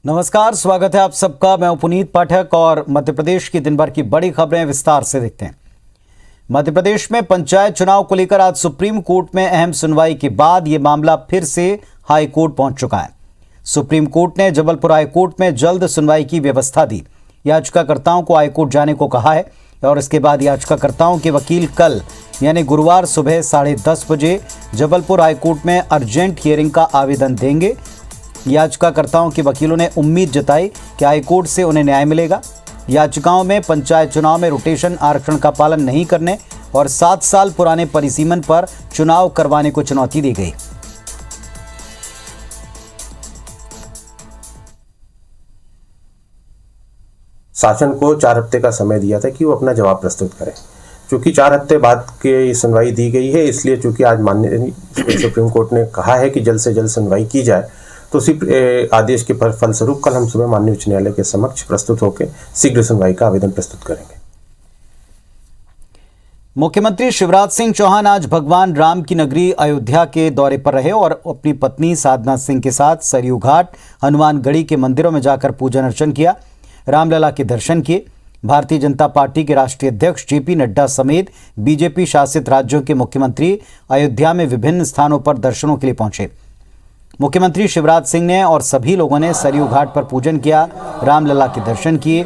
नमस्कार, स्वागत है आप सबका। मैं पुनीत पाठक और मध्य प्रदेश की दिन भर की बड़ी खबरें विस्तार से देखते हैं। मध्य प्रदेश में पंचायत चुनाव को लेकर आज सुप्रीम कोर्ट में अहम सुनवाई के बाद यह मामला फिर से हाई कोर्ट पहुंच चुका है। सुप्रीम कोर्ट ने जबलपुर हाई कोर्ट में जल्द सुनवाई की व्यवस्था दी। याचिकाकर्ताओं को हाई कोर्ट जाने को कहा है और इसके बाद याचिकाकर्ताओं के वकील कल यानी गुरुवार सुबह 10:30 बजे जबलपुर हाई कोर्ट में अर्जेंट हियरिंग का आवेदन देंगे। याचिकाकर्ताओं के वकीलों ने उम्मीद जताई कि हाईकोर्ट से उन्हें न्याय मिलेगा। याचिकाओं में पंचायत चुनाव में रोटेशन आरक्षण का पालन नहीं करने और 7 साल पुराने परिसीमन पर चुनाव करवाने को चुनौती दी गई। शासन को 4 हफ्ते का समय दिया था कि वो अपना जवाब प्रस्तुत करें। चूंकि 4 हफ्ते बाद की सुनवाई दी गई है, इसलिए चूंकि आज माननीय सुप्रीम कोर्ट ने कहा है कि जल्द से जल्द सुनवाई की जाए, तो उसी आदेश के फलस्वरूप कल हम सुबह माननीय उच्च न्यायालय के समक्ष प्रस्तुत होकर शीघ्र सुनवाई का आवेदन प्रस्तुत करेंगे। मुख्यमंत्री शिवराज सिंह चौहान आज भगवान राम की नगरी अयोध्या के दौरे पर रहे और अपनी पत्नी साधना सिंह के साथ सरयू घाट, हनुमानगढ़ी के मंदिरों में जाकर पूजन अर्चन किया, रामलला के दर्शन किए। भारतीय जनता पार्टी के राष्ट्रीय अध्यक्ष जेपी नड्डा समेत बीजेपी शासित राज्यों के मुख्यमंत्री अयोध्या में विभिन्न स्थानों पर दर्शनों के लिए पहुंचे। मुख्यमंत्री शिवराज सिंह ने और सभी लोगों ने सरयू घाट पर पूजन किया, रामलला के दर्शन किए।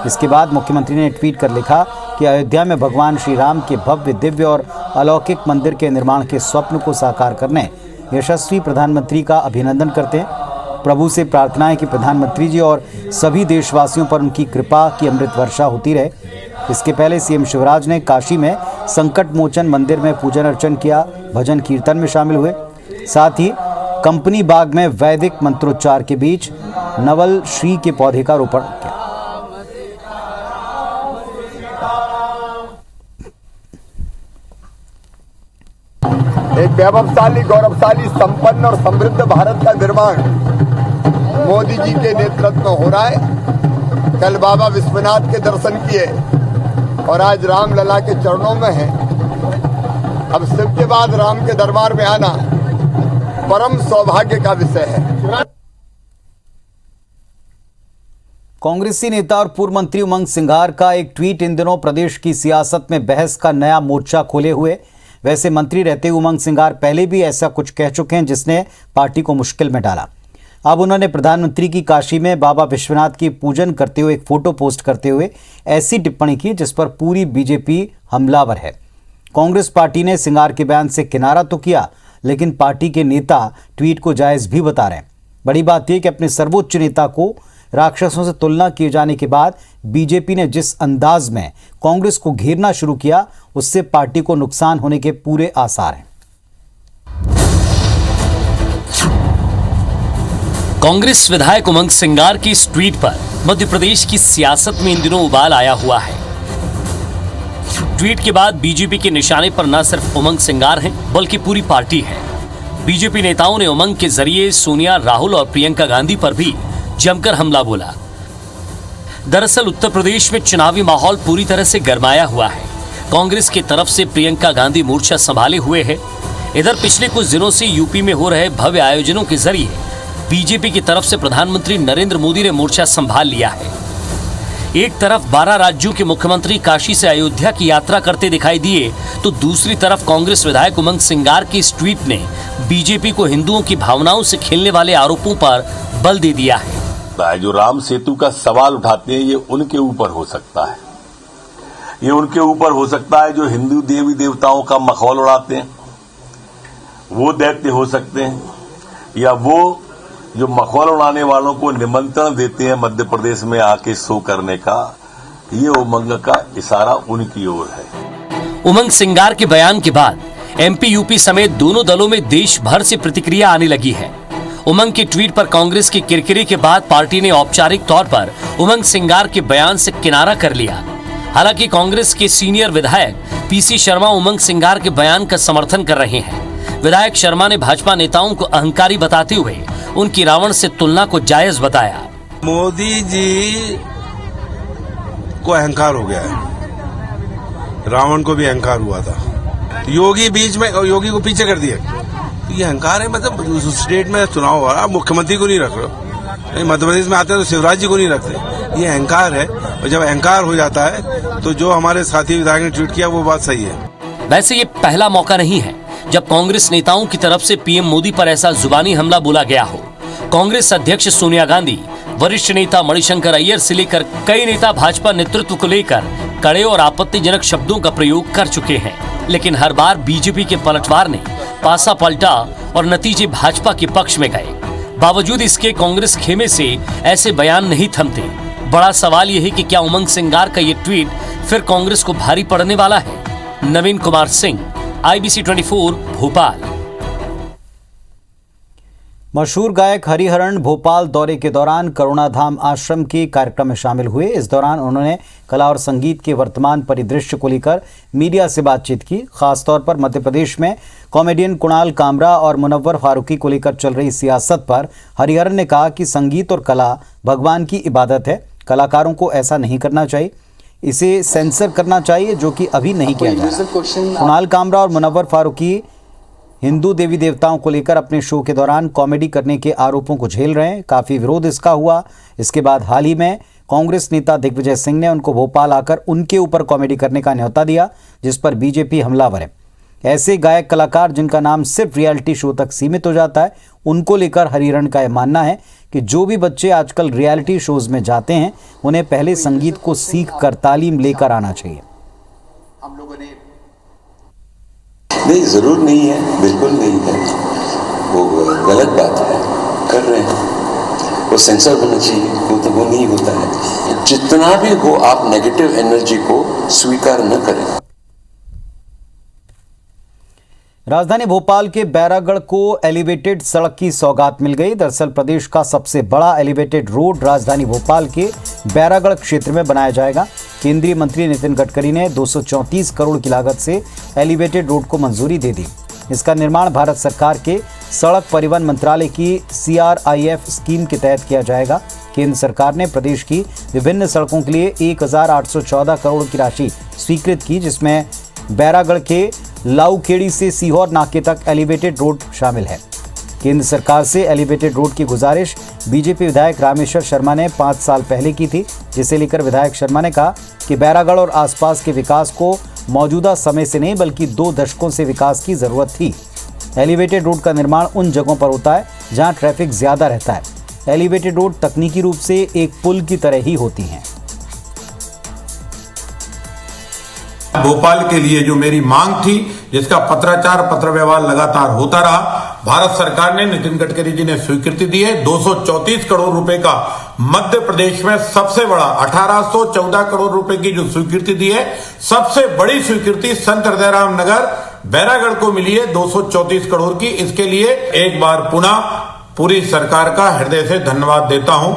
इसके बाद मुख्यमंत्री ने ट्वीट कर लिखा कि अयोध्या में भगवान श्री राम के भव्य, दिव्य और अलौकिक मंदिर के निर्माण के स्वप्न को साकार करने यशस्वी प्रधानमंत्री का अभिनंदन करते हैं। प्रभु से प्रार्थना है कि प्रधानमंत्री जी और सभी देशवासियों पर उनकी कृपा की अमृत वर्षा होती रहे। इसके पहले सीएम शिवराज ने काशी में संकट मोचन मंदिर में पूजन अर्चन किया, भजन कीर्तन में शामिल हुए। साथ ही कंपनी बाग में वैदिक मंत्रोच्चार के बीच नवल श्री के पौधे का रोपण किया। एक वैभवशाली, गौरवशाली, संपन्न और समृद्ध भारत का निर्माण मोदी जी के नेतृत्व में हो रहा है। कल बाबा विश्वनाथ के दर्शन किए और आज रामलला के चरणों में है। अब शिव के बाद राम के दरबार में आना परम सौभाग्य का विषय है। कांग्रेसी नेता और पूर्व मंत्री उमंग सिंघार का एक ट्वीट इन दिनों प्रदेश की सियासत में बहस का नया मोर्चा खोले हुए। वैसे मंत्री रहते उमंग सिंघार पहले भी ऐसा कुछ कह चुके हैं जिसने पार्टी को मुश्किल में डाला। अब उन्होंने प्रधानमंत्री की काशी में बाबा विश्वनाथ की पूजन करते हुए एक फोटो पोस्ट करते हुए ऐसी टिप्पणी की जिस पर पूरी बीजेपी हमलावर है। कांग्रेस पार्टी ने सिंघार के बयान से किनारा तो किया, लेकिन पार्टी के नेता ट्वीट को जायज भी बता रहे हैं। बड़ी बात यह कि अपने सर्वोच्च नेता को राक्षसों से तुलना किए जाने के बाद बीजेपी ने जिस अंदाज में कांग्रेस को घेरना शुरू किया, उससे पार्टी को नुकसान होने के पूरे आसार हैं। कांग्रेस विधायक उमंग सिंघार की इस ट्वीट पर मध्य प्रदेश की सियासत में इन दिनों उबाल आया हुआ है। ट्वीट के बाद बीजेपी के निशाने पर न सिर्फ उमंग सिंघार हैं, बल्कि पूरी पार्टी है। बीजेपी नेताओं ने उमंग के जरिए सोनिया, राहुल और प्रियंका गांधी पर भी जमकर हमला बोला। दरअसल उत्तर प्रदेश में चुनावी माहौल पूरी तरह से गरमाया हुआ है। कांग्रेस की तरफ से प्रियंका गांधी मोर्चा संभाले हुए है। इधर पिछले कुछ दिनों से यूपी में हो रहे भव्य आयोजनों के जरिए बीजेपी की तरफ से प्रधानमंत्री नरेंद्र मोदी ने मोर्चा संभाल लिया है। एक तरफ 12 राज्यों के मुख्यमंत्री काशी से अयोध्या की यात्रा करते दिखाई दिए, तो दूसरी तरफ कांग्रेस विधायक उमंग सिंघार की इस ट्वीट ने बीजेपी को हिंदुओं की भावनाओं से खेलने वाले आरोपों पर बल दे दिया है। जो राम सेतु का सवाल उठाते हैं, ये उनके ऊपर हो सकता है। ये उनके ऊपर हो सकता है जो हिंदू देवी देवताओं का मखौल उड़ाते हैं, वो दैत्य हो सकते हैं, या वो जो मखौल उड़ाने वालों को निमंत्रण देते हैं मध्य प्रदेश में आके शो करने का। ये उमंग का इशारा उनकी ओर है। उमंग सिंघार के बयान के बाद एमपी, यूपी समेत दोनों दलों में देश भर से प्रतिक्रिया आने लगी है। उमंग के ट्वीट पर कांग्रेस की किरकिरी के बाद पार्टी ने औपचारिक तौर पर उमंग सिंघार के बयान से किनारा कर लिया। हालांकि कांग्रेस के सीनियर विधायक पीसी शर्मा उमंग सिंघार के बयान का समर्थन कर रहे हैं। विधायक शर्मा ने भाजपा नेताओं को अहंकारी बताते हुए उनकी रावण से तुलना को जायज बताया। मोदी जी को अहंकार हो गया है, रावण को भी अहंकार हुआ था। योगी बीच में, योगी को पीछे कर दिया। ये अहंकार है। मतलब स्टेट में चुनाव हो रहा, मुख्यमंत्री को नहीं रख रहे हो, नहीं, मध्य प्रदेश में आते हैं तो शिवराज जी को नहीं रखते, ये अहंकार है। और जब अहंकार हो जाता है तो जो हमारे साथी विधायक ने ट्वीट किया वो बात सही है। वैसे ये पहला मौका नहीं है जब कांग्रेस नेताओं की तरफ से पीएम मोदी पर ऐसा जुबानी हमला बोला गया हो। कांग्रेस अध्यक्ष सोनिया गांधी, वरिष्ठ नेता मणिशंकर अय्यर से लेकर कई नेता भाजपा नेतृत्व को लेकर कड़े और आपत्तिजनक शब्दों का प्रयोग कर चुके हैं, लेकिन हर बार बीजेपी के पलटवार ने पासा पलटा और नतीजे भाजपा के पक्ष में गए। बावजूद इसके कांग्रेस खेमे से ऐसे बयान नहीं थमते। बड़ा सवाल यह है कि क्या उमंग सिंगार का ये ट्वीट फिर कांग्रेस को भारी पड़ने वाला है। नवीन कुमार सिंह, IBC 24, भोपाल। मशहूर गायक हरिहरन भोपाल दौरे के दौरान करुणाधाम आश्रम के कार्यक्रम में शामिल हुए। इस दौरान उन्होंने कला और संगीत के वर्तमान परिदृश्य को लेकर मीडिया से बातचीत की। खासतौर पर मध्य प्रदेश में कॉमेडियन कुणाल कामरा और मुनव्वर फारूकी को लेकर चल रही सियासत पर हरिहरन ने कहा कि संगीत और कला भगवान की इबादत है। कलाकारों को ऐसा नहीं करना चाहिए, इसे सेंसर करना चाहिए, जो कि अभी नहीं किया जा रहा। कुणाल कामरा और मुनव्वर फारूकी हिंदू देवी देवताओं को लेकर अपने शो के दौरान कॉमेडी करने के आरोपों को झेल रहे हैं। काफ़ी विरोध इसका हुआ। इसके बाद हाल ही में कांग्रेस नेता दिग्विजय सिंह ने उनको भोपाल आकर उनके ऊपर कॉमेडी करने का न्योता दिया, जिस पर बीजेपी हमलावर है। ऐसे गायक कलाकार जिनका नाम सिर्फ रियलिटी शो तक सीमित हो जाता है, उनको लेकर हरिहरन का यह मानना है कि जो भी बच्चे आजकल रियलिटी शोज में जाते हैं, उन्हें पहले संगीत को सीख कर तालीम लेकर आना चाहिए। हम लोगों ने नहीं, जरूर नहीं है, बिल्कुल नहीं है, वो गलत बात है, कर रहे हैं, वो सेंसर होना चाहिए, वो नहीं होता है। जितना भी हो आप नेगेटिव एनर्जी को स्वीकार न करें। राजधानी भोपाल के बैरागढ़ को एलिवेटेड सड़क की सौगात मिल गई। दरअसल प्रदेश का सबसे बड़ा एलिवेटेड रोड राजधानी भोपाल के बैरागढ़ क्षेत्र में बनाया जाएगा। केंद्रीय मंत्री नितिन गडकरी ने 234 करोड़ की लागत से एलिवेटेड रोड को मंजूरी दे दी। इसका निर्माण भारत सरकार के सड़क परिवहन मंत्रालय की CRIF स्कीम के तहत किया जाएगा। केंद्र सरकार ने प्रदेश की विभिन्न सड़कों के लिए 1814 करोड़ की राशि स्वीकृत की, जिसमें बैरागढ़ के लाउखेड़ी से सीहोर नाके तक एलिवेटेड रोड शामिल है। केंद्र सरकार से एलिवेटेड रोड की गुजारिश बीजेपी विधायक रामेश्वर शर्मा ने 5 साल पहले की थी, जिसे लेकर विधायक शर्मा ने कहा कि बैरागढ़ और आसपास के विकास को मौजूदा समय से नहीं बल्कि 2 दशकों से विकास की जरूरत थी। एलिवेटेड रोड का निर्माण उन जगहों पर होता है जहां ट्रैफिक ज्यादा रहता है। एलिवेटेड रोड तकनीकी रूप से एक पुल की तरह ही होती हैं। भोपाल के लिए जो मेरी मांग थी, जिसका पत्राचार पत्र व्यवहार लगातार होता रहा, भारत सरकार ने, नितिन गडकरी जी ने स्वीकृति दी है। 234 करोड़ रुपए का मध्य प्रदेश में सबसे बड़ा 1814 करोड़ रुपए की जो स्वीकृति दी है, सबसे बड़ी स्वीकृति संत हृदयराम नगर बैरागढ़ को मिली है 234 करोड़ की। इसके लिए एक बार पुनः पूरी सरकार का हृदय से धन्यवाद देता हूं।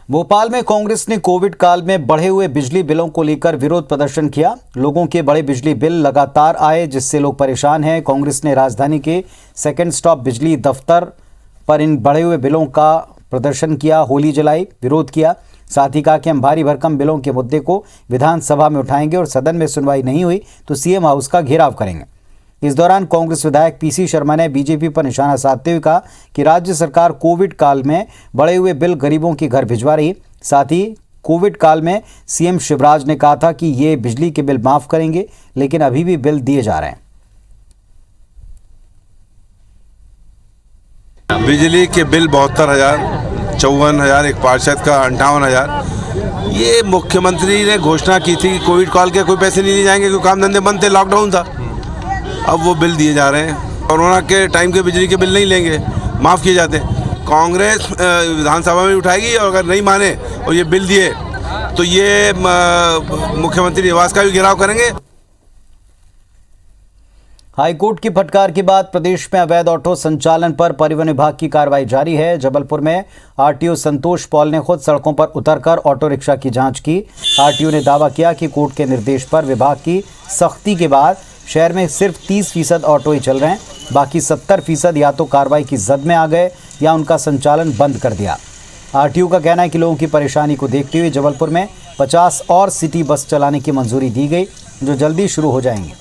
भोपाल में कांग्रेस ने कोविड काल में बढ़े हुए बिजली बिलों को लेकर विरोध प्रदर्शन किया। लोगों के बड़े बिजली बिल लगातार आए, जिससे लोग परेशान हैं। कांग्रेस ने राजधानी के सेकंड स्टॉप बिजली दफ्तर पर इन बढ़े हुए बिलों का प्रदर्शन किया, होली जलाई, विरोध किया। साथ ही कहा कि हम भारी भरकम बिलों के मुद्दे को विधानसभा में उठाएंगे और सदन में सुनवाई नहीं हुई तो सीएम हाउस का घेराव करेंगे। इस दौरान कांग्रेस विधायक PC शर्मा ने बीजेपी पर निशाना साधते हुए कहा कि राज्य सरकार कोविड काल में बढ़े हुए बिल गरीबों के घर भिजवा रही। साथ ही कोविड काल में सीएम शिवराज ने कहा था कि ये बिजली के बिल माफ करेंगे, लेकिन अभी भी बिल दिए जा रहे हैं। बिजली के बिल 72,000, 54,000, एक पार्षद का 58,000। ये मुख्यमंत्री ने घोषणा की थी कि कोविड काल के कोई पैसे नहीं दिए जाएंगे क्योंकि काम धंधे बंद थे, लॉकडाउन था। अब वो बिल दिए जा रहे हैं। कोरोना के टाइम के बिजली के बिल नहीं लेंगे, माफ़ किए जाते हैं। कांग्रेस विधानसभा में उठाएगी और अगर नहीं माने और ये बिल दिए तो ये मुख्यमंत्री निवास का भी घेराव करेंगे। हाईकोर्ट की फटकार के बाद प्रदेश में अवैध ऑटो संचालन पर परिवहन विभाग की कार्रवाई जारी है। जबलपुर में RTO संतोष पॉल ने खुद सड़कों पर उतरकर ऑटो रिक्शा की जांच की। RTO ने दावा किया कि कोर्ट के निर्देश पर विभाग की सख्ती के बाद शहर में सिर्फ 30% ऑटो ही चल रहे हैं, बाकी 70% या तो कार्रवाई की जद में आ गए या उनका संचालन बंद कर दिया। RTO का कहना है कि लोगों की परेशानी को देखते हुए जबलपुर में 50 और सिटी बस चलाने की मंजूरी दी गई, जो जल्दी शुरू हो जाएंगी।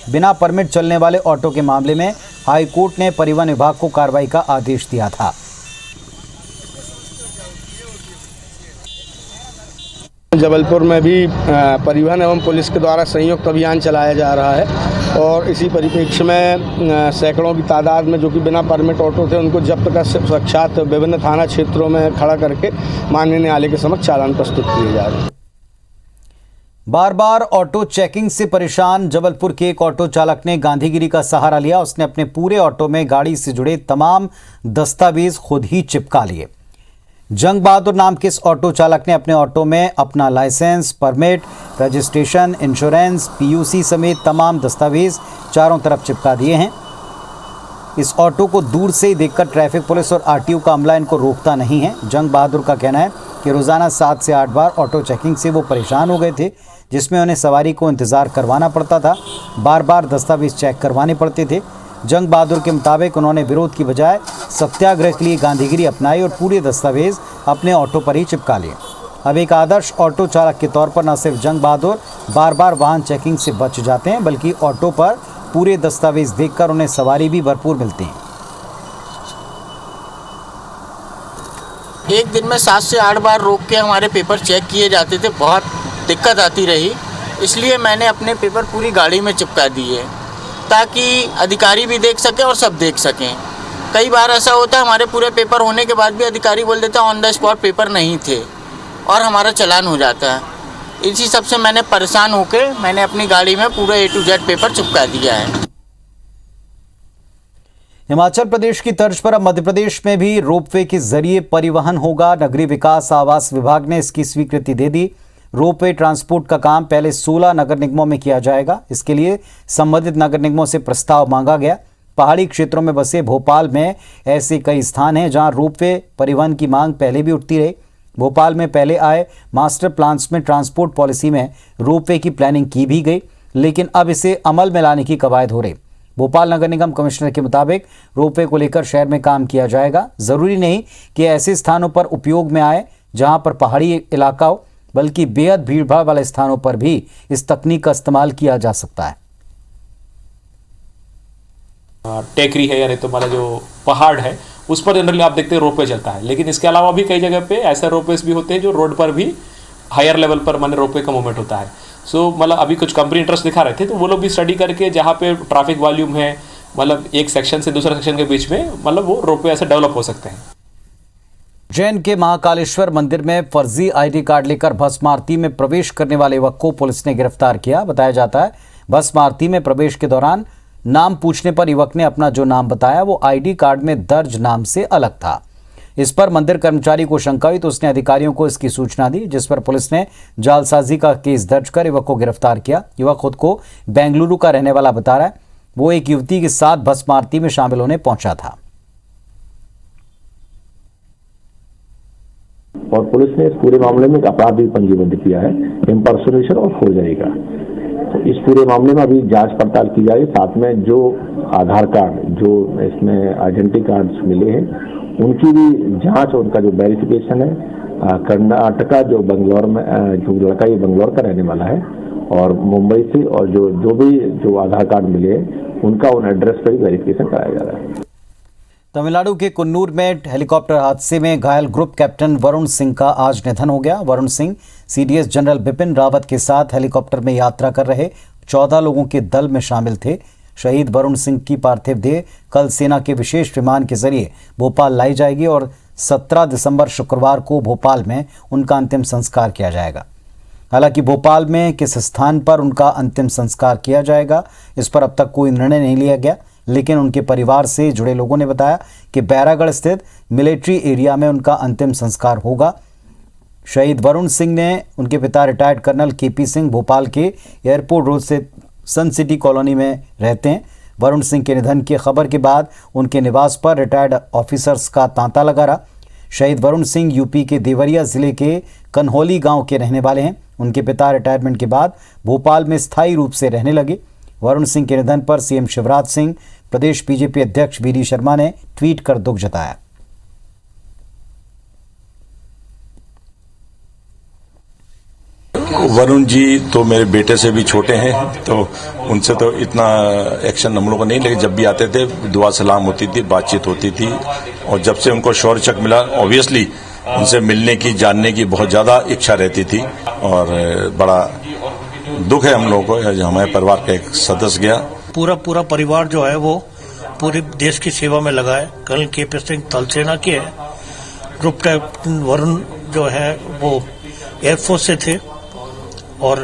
बिना परमिट चलने वाले ऑटो के मामले में हाईकोर्ट ने परिवहन विभाग को कार्रवाई का आदेश दिया था। जबलपुर में भी परिवहन एवं पुलिस के द्वारा संयुक्त अभियान चलाया जा रहा है और इसी परिप्रेक्ष्य में सैकड़ों की तादाद में जो कि बिना परमिट ऑटो थे उनको जब्त कर साक्षात विभिन्न थाना क्षेत्रों में खड़ा करके माननीय न्यायालय के समक्ष चालान प्रस्तुत किए जा रहे हैं। बार बार ऑटो चेकिंग से परेशान जबलपुर के एक ऑटो चालक ने गांधीगिरी का सहारा लिया। उसने अपने पूरे ऑटो में गाड़ी से जुड़े तमाम दस्तावेज खुद ही चिपका लिए। जंग बहादुर नाम के इस ऑटो चालक ने अपने ऑटो में अपना licence, permit, registration, insurance, PUC समेत तमाम दस्तावेज चारों तरफ चिपका दिए हैं। इस ऑटो को दूर से ही देखकर ट्रैफिक पुलिस और आरटीओ का अमला इनको रोकता नहीं है। जंग बहादुर का कहना है कि रोजाना 7 से 8 बार ऑटो चेकिंग से वो परेशान हो गए थे, जिसमें उन्हें सवारी को इंतजार करवाना पड़ता था, बार बार दस्तावेज चेक करवाने पड़ते थे। जंग बहादुर के मुताबिक उन्होंने विरोध की बजाय सत्याग्रह के लिए गांधीगिरी अपनाई और पूरे दस्तावेज अपने ऑटो पर ही चिपका लिए। अब एक आदर्श ऑटो चालक के तौर पर न सिर्फ जंग बहादुर बार बार वाहन चेकिंग से बच जाते हैं, बल्कि ऑटो पर पूरे दस्तावेज देखकर उन्हें सवारी भी भरपूर मिलती है। एक दिन में 7 से 8 बार रोक के हमारे पेपर चेक किए जाते थे, बहुत दिक्कत आती रही। इसलिए मैंने अपने पेपर पूरी गाड़ी में चिपका दिए ताकि अधिकारी भी देख सकें और सब देख सकें। कई बार ऐसा होता है हमारे पूरे पेपर होने के बाद भी अधिकारी बोल देता है ऑन द स्पॉट पेपर नहीं थे और हमारा चालान हो जाता है। इसी सब से मैंने परेशान होकर मैंने अपनी गाड़ी में पूरा A to Z पेपर चिपका दिया है। हिमाचल प्रदेश की तर्ज पर अब मध्य प्रदेश में भी रोपवे के जरिए परिवहन होगा। नगरीय विकास आवास विभाग ने इसकी स्वीकृति दे दी। रोपवे ट्रांसपोर्ट का काम पहले 16 नगर निगमों में किया जाएगा। इसके लिए संबंधित नगर निगमों से प्रस्ताव मांगा गया। पहाड़ी क्षेत्रों में बसे भोपाल में ऐसे कई स्थान हैं जहां रोपवे परिवहन की मांग पहले भी उठती रही। भोपाल में पहले आए मास्टर प्लान्स में ट्रांसपोर्ट पॉलिसी में रोपवे की प्लानिंग की भी गई, लेकिन अब इसे अमल में लाने की कवायद हो रही। भोपाल नगर निगम कमिश्नर के मुताबिक रोपवे को लेकर शहर में काम किया जाएगा। जरूरी नहीं कि ऐसे स्थानों पर उपयोग में आए जहां पर पहाड़ी इलाका हो, बल्कि बेहद भीड़भाड़ वाले स्थानों पर भी इस तकनीक का इस्तेमाल किया जा सकता है। टेकरी है या नहीं तो हमारा जो पहाड़ है उस पर जनरली आप देखते हैं रोपवे चलता है, लेकिन इसके अलावा भी कई जगह पे ऐसे रोपवेज भी होते हैं जो रोड पर भी हायर लेवल पर माने रोपवे का मूवमेंट होता है। सो मतलब अभी कुछ कंपनी इंटरेस्ट दिखा रहे थे तो वो लोग भी स्टडी करके जहाँ पे ट्रैफिक वॉल्यूम है, मतलब एक सेक्शन से दूसरे सेक्शन के बीच में मतलब वो रोपवे ऐसे डेवलप हो सकते हैं। जैन के महाकालेश्वर मंदिर में फर्जी आईडी कार्ड लेकर भस्म आरती में प्रवेश करने वाले युवक को पुलिस ने गिरफ्तार किया। बताया जाता है भस्म आरती में प्रवेश के दौरान नाम पूछने पर युवक ने अपना जो नाम बताया वो आईडी कार्ड में दर्ज नाम से अलग था। इस पर मंदिर कर्मचारी को शंका हुई तो उसने अधिकारियों को इसकी सूचना दी, जिस पर पुलिस ने जालसाजी का केस दर्ज कर युवक को गिरफ्तार किया। युवक खुद को बेंगलुरु का रहने वाला बता रहा है। वो एक युवती के साथ भस्म आरती में शामिल होने पहुंचा था। और पुलिस ने इस पूरे मामले में एक अपराध भी पंजीबद्ध किया है, इम्पर्सोनेशन और फोर्जरी का। तो इस पूरे मामले में अभी जांच पड़ताल की जा रही है। साथ में जो आधार कार्ड, जो इसमें आइडेंटिटी कार्ड्स मिले हैं, उनकी भी जांच और उनका जो वेरिफिकेशन है। कर्नाटका जो बंगलौर में जो लड़का ये बंगलौर का रहने वाला है और मुंबई से, और जो आधार कार्ड मिले हैं उनका उन एड्रेस पर ही वेरिफिकेशन कराया जा रहा है। तमिलनाडु के कुन्नूर में हेलीकॉप्टर हादसे में घायल ग्रुप कैप्टन वरुण सिंह का आज निधन हो गया। वरुण सिंह सीडीएस जनरल बिपिन रावत के साथ हेलीकॉप्टर में यात्रा कर रहे 14 लोगों के दल में शामिल थे। शहीद वरुण सिंह की पार्थिव देह कल सेना के विशेष विमान के जरिए भोपाल लाई जाएगी और 17 दिसंबर शुक्रवार को भोपाल में उनका अंतिम संस्कार किया जाएगा। हालांकि भोपाल में किस स्थान पर उनका अंतिम संस्कार किया जाएगा इस पर अब तक कोई निर्णय नहीं लिया गया, लेकिन उनके परिवार से जुड़े लोगों ने बताया कि बैरागढ़ स्थित मिलिट्री एरिया में उनका अंतिम संस्कार होगा। शहीद वरुण सिंह ने उनके पिता retired colonel KP Singh Bhopal के एयरपोर्ट रोड से सन सिटी कॉलोनी में रहते हैं। वरुण सिंह के निधन की खबर के बाद उनके निवास पर रिटायर्ड ऑफिसर्स का तांता लगा रहा। शहीद वरुण सिंह यूपी के देवरिया जिले के कन्हौली गांव के रहने वाले हैं। उनके पिता रिटायरमेंट के बाद भोपाल में स्थायी रूप से रहने लगे। वरुण सिंह के निधन पर सीएम शिवराज सिंह, प्रदेश बीजेपी अध्यक्ष वीडी शर्मा ने ट्वीट कर दुख जताया। वरुण जी तो मेरे बेटे से भी छोटे हैं, तो उनसे तो इतना एक्शन हम लोग का नहीं, लेकिन जब भी आते थे दुआ सलाम होती थी, बातचीत होती थी। और जब से उनको शौर्य चक्र मिला, ऑब्वियसली उनसे मिलने की, जानने की बहुत ज्यादा इच्छा रहती थी और बड़ा दुख है हम लोगों को, हमारे परिवार का एक सदस्य गया। पूरा परिवार जो है वो पूरे देश की सेवा में लगा है। Colonel KP. सिंह थल सेना के हैं, ग्रुप कैप्टन वरुण जो है वो एयरफोर्स से थे और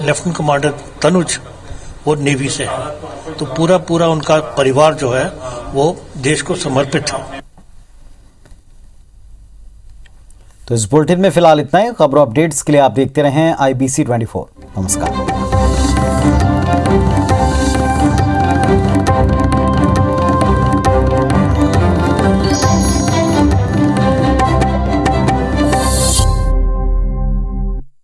लेफ्टिनेंट कमांडर तनुज वो नेवी से है। तो पूरा उनका परिवार जो है वो देश को समर्पित है। तो इस बुलेटिन में फिलहाल इतना ही। खबरों अपडेट्स के लिए आप देखते रहें IBC 24। नमस्कार।